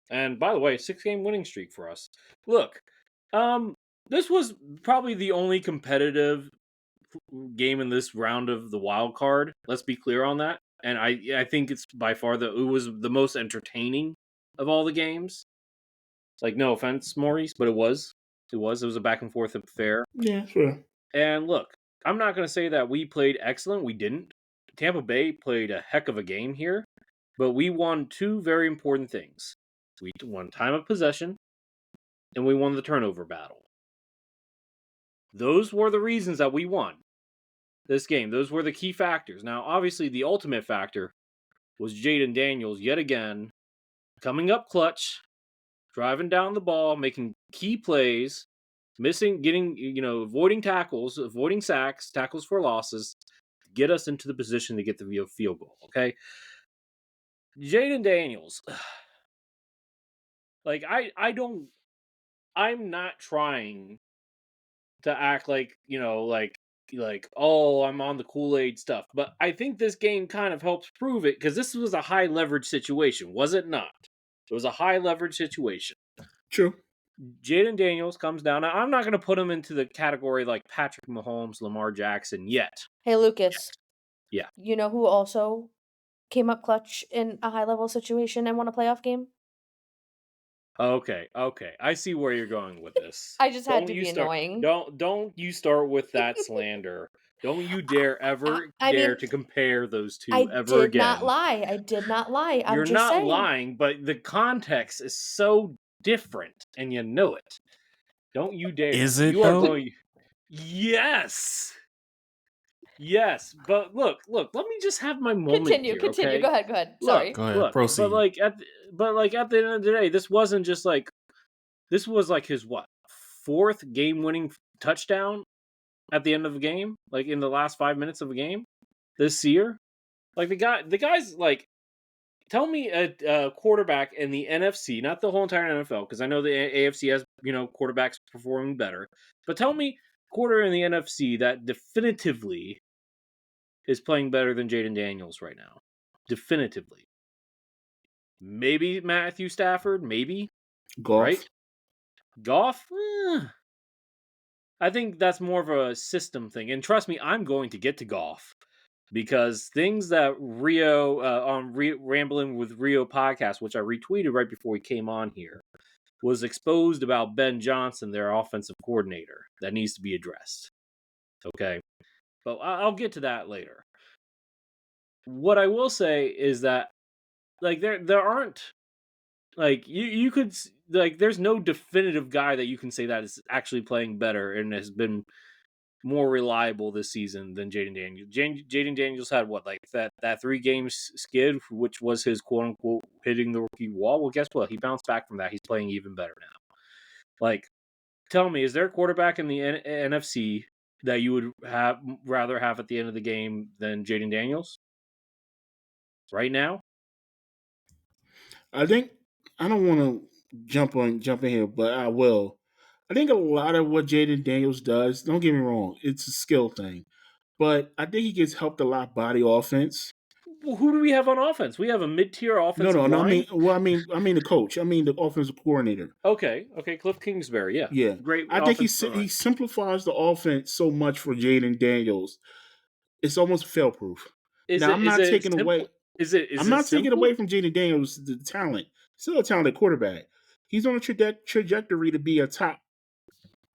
And by the way, 6-game winning streak for us. Look, this was probably the only competitive game in this round of the wild card. Let's be clear on that. And I think it's by far it was the most entertaining of all the games. Like, no offense, Maurice, but it was a back and forth affair. Yeah, sure. And look, I'm not going to say that we played excellent. We didn't. Tampa Bay played a heck of a game here, but we won two very important things. We won time of possession, and we won the turnover battle. Those were the reasons that we won this game. Those were the key factors. Now, obviously, the ultimate factor was Jayden Daniels yet again coming up clutch, driving down the ball, making key plays, avoiding tackles, avoiding sacks, tackles for losses, to get us into the position to get the field goal. Okay, Jayden Daniels, like I'm not trying to act like oh, I'm on the Kool-Aid stuff, but I think this game kind of helps prove it because this was a high leverage situation, was it not? It was a high leverage situation. True. Jayden Daniels comes down. Now, I'm not going to put him into the category like Patrick Mahomes, Lamar Jackson yet. Hey, Lucas. Yeah. You know who also came up clutch in a high-level situation and won a playoff game? Okay. I see where you're going with this. I just had to be annoying. Don't you start with that slander. Don't you dare to compare those two ever again. I did not lie. You're just not saying. lying, but the context is so different, and you know it. Don't you dare. Is it, you though? Are going... Yes, but look. Let me just have my moment. Continue. Okay? Go ahead. Sorry. Go ahead. Proceed. But at the end of the day, this wasn't just this was his fourth game-winning touchdown at the end of the game, like in the last 5 minutes of a game this year. Like the guy's like, tell me a quarterback in the NFC, not the whole entire NFL, because I know the AFC has quarterbacks performing better, but tell me quarter in the NFC that definitively is playing better than Jayden Daniels right now. Definitively. Maybe Matthew Stafford, maybe. Goff. Right? Goff? I think that's more of a system thing. And trust me, I'm going to get to Goff. Because things that Rio, on Rambling with Rio podcast, which I retweeted right before he came on here, was exposed about Ben Johnson, their offensive coordinator, that needs to be addressed. Okay? But I'll get to that later. What I will say is that, there aren't, you could, there's no definitive guy that you can say that is actually playing better and has been more reliable this season than Jayden Daniels. Jayden Daniels had that 3 games skid, which was his quote unquote hitting the rookie wall. Well, guess what? He bounced back from that. He's playing even better now. Tell me, is there a quarterback in the NFC that you would rather have at the end of the game than Jayden Daniels right now? I think I don't want to jump in here, but I will. I think a lot of what Jayden Daniels does, don't get me wrong, it's a skill thing. But I think he gets helped a lot by the offense. Well, who do we have on offense? We have a mid-tier offensive line. No. I mean the coach. I mean the offensive coordinator. Okay. Cliff Kingsbury. Yeah. Great. I think he simplifies the offense so much for Jayden Daniels. It's almost fail-proof. I'm not taking away from Jayden Daniels the talent. Still a talented quarterback. He's on a trajectory to be a top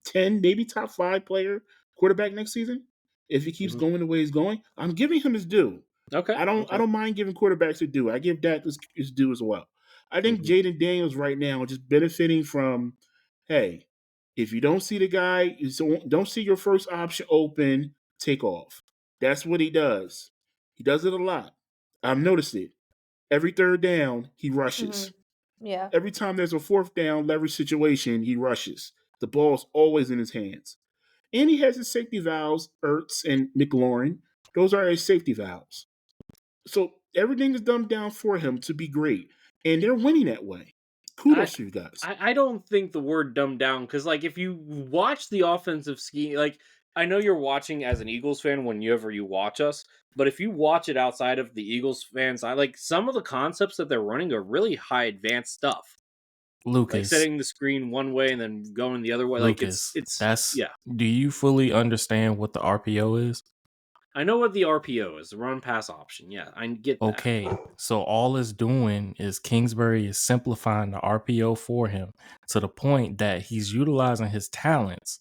10, maybe top 5 player quarterback next season. If he keeps going the way he's going, I'm giving him his due. Okay. I don't mind giving quarterbacks his due. I give that his due as well. I think Jayden Daniels right now just benefiting from, hey, if you don't see the guy, you don't see your first option open, take off. That's what he does. He does it a lot. I've noticed it. Every third down, he rushes. Mm-hmm. Yeah. Every time there's a fourth down leverage situation, he rushes. The ball's always in his hands. And he has his safety valves, Ertz and McLaurin. Those are his safety valves. So everything is dumbed down for him to be great. And they're winning that way. Kudos to you guys. I don't think the word dumbed down, because if you watch the offensive scheme, I know you're watching as an Eagles fan whenever you watch us, but if you watch it outside of the Eagles fans, some of the concepts that they're running are really high advanced stuff. Lucas, like setting the screen one way and then going the other way. Lucas, like it's that's Do you fully understand what the RPO is? I know what the RPO is, the run pass option. Yeah, I get that. Okay, so all it's doing is Kingsbury is simplifying the RPO for him to the point that he's utilizing his talents,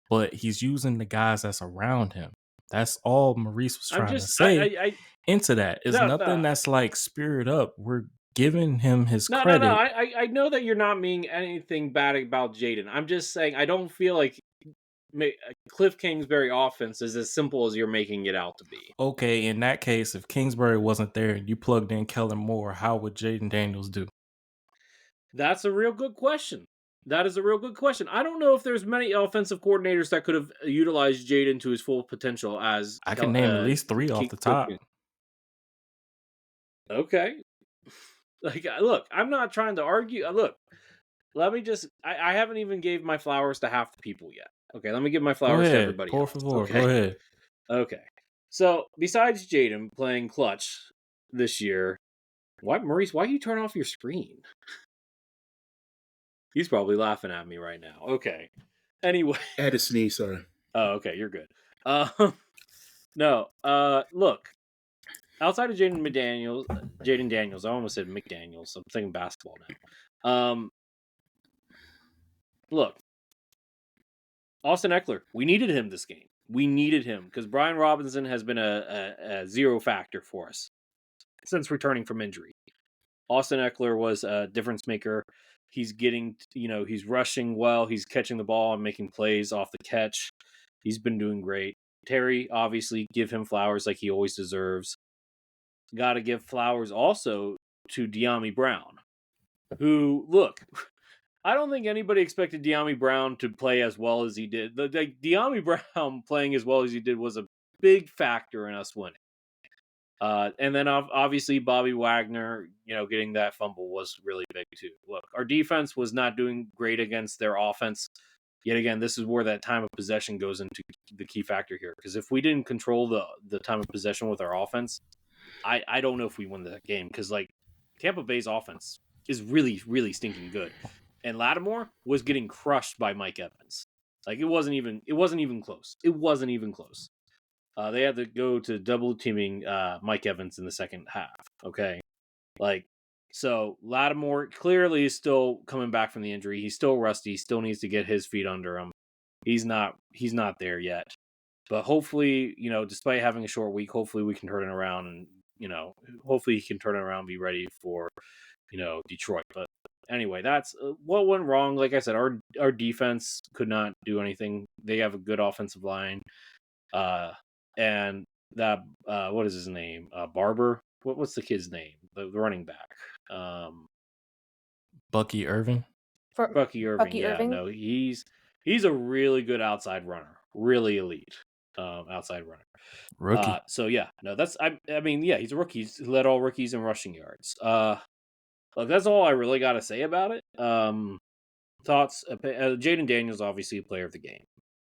but he's using the guys that's around him. That's all Maurice was trying to say. Into that is nothing that's like spirit up. We're giving him his credit. No. I know that you're not meaning anything bad about Jayden. I'm just saying I don't feel like Cliff Kingsbury offense is as simple as you're making it out to be. Okay, in that case, if Kingsbury wasn't there and you plugged in Kellen Moore, how would Jayden Daniels do? That's a real good question. That is a real good question. I don't know if there's many offensive coordinators that could have utilized Jayden to his full potential as I can name at least 3 off the top. Okay. Like, look, I'm not trying to argue. Look, let me just, I haven't even gave my flowers to half the people yet. Okay, let me give my flowers to everybody else. Okay. Go ahead. Okay. So, besides Jayden playing clutch this year, Maurice, why do you turn off your screen? He's probably laughing at me right now. Okay. Anyway. I had to sneeze, sorry. Oh, okay, you're good. No, look. Outside of Jayden Daniels, I almost said McDaniels. I'm thinking basketball now. Look. Austin Ekeler, we needed him this game. We needed him because Brian Robinson has been a zero factor for us since returning from injury. Austin Ekeler was a difference maker. He's getting, he's rushing well. He's catching the ball and making plays off the catch. He's been doing great. Terry, obviously, give him flowers like he always deserves. Got to give flowers also to Dyami Brown, who, look, I don't think anybody expected Dyami Brown to play as well as he did. Dyami Brown playing as well as he did was a big factor in us winning. And then obviously Bobby Wagner, getting that fumble was really big too. Look, our defense was not doing great against their offense. Yet again, this is where that time of possession goes into the key factor here. Because if we didn't control the time of possession with our offense, I don't know if we win that game. Because Tampa Bay's offense is really, really stinking good. And Lattimore was getting crushed by Mike Evans. It wasn't even close. It wasn't even close. They had to go to double teaming Mike Evans in the second half. Okay. So Lattimore clearly is still coming back from the injury. He's still rusty. He still needs to get his feet under him. He's not there yet. But hopefully, despite having a short week, hopefully we can turn it around and, hopefully he can turn it around and be ready for, Detroit. But anyway, that's what went wrong. Like I said, our defense could not do anything. They have a good offensive line. And that, what is his name? Barber? What's the kid's name? The running back. Bucky Irving? Bucky Irving. No, he's a really good outside runner. Really elite outside runner. Rookie. So yeah, no, he's a rookie. He's led all rookies in rushing yards. Look, that's all I really got to say about it. Thoughts? Jayden Daniels, obviously a player of the game.